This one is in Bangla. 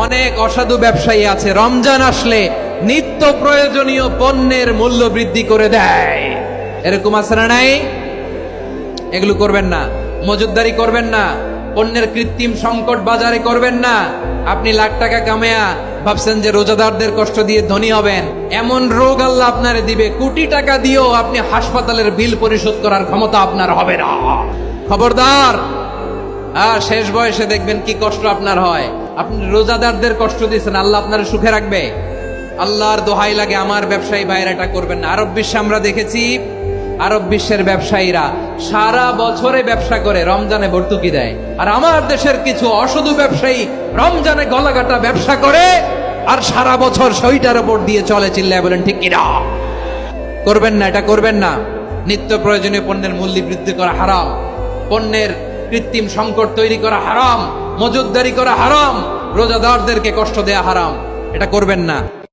অনেক অসাধু ব্যবসায়ী আছে রমজান আসলে নিত্য প্রয়োজনীয় পণ্যের মূল্য বৃদ্ধি করে দেয়। এরকম আছে না নাই? এগুলো করবেন না, মজুতদারি করবেন না, পণ্যের কৃত্রিম সংকট বাজারে করবেন না। আপনি লাখ টাকা কামায়া ভাবছেন যে রোজাদারদের কষ্ট দিয়ে ধনী হবেন, এমন রোগ আল্লাহ আপনারে দিবে, কোটি টাকা দিয়েও আপনি হাসপাতালের বিল পরিশোধ করার ক্ষমতা আপনার হবে না। খবরদার। শেষ বয়সে দেখবেন কি কষ্ট আপনার হয়। আপনি রোজাদারদের কষ্ট দিচ্ছেন, আল্লাহ আপনার সুখে রাখবে? আল্লাহর দোহাই লাগে আমার ব্যবসায়ী ভাইয়েরা এটা করবেন না। আরব বিশ্বে আমরা দেখেছি, আরব বিশ্বের ব্যবসায়ীরা সারা বছরে ব্যবসা করে, রমজানে ভর্তুকি দেয়। আর আমার দেশের কিছু অসাধু ব্যবসায়ী রমজানে গলাকাটা ব্যবসা করে আর সারা বছর সইটার উপর দিয়ে চলে। চিল্লায় বলেন ঠিক কিনা? করবেন না, এটা করবেন না। নিত্য প্রয়োজনীয় পণ্যের মূল্য বৃদ্ধি করা হারাম, পণ্যের কৃত্রিম সংকট তৈরি করা হারাম, মজুতদারি করা হারাম, রোজাদারদেরকে কষ্ট দেয়া হারাম। এটা করবেন না।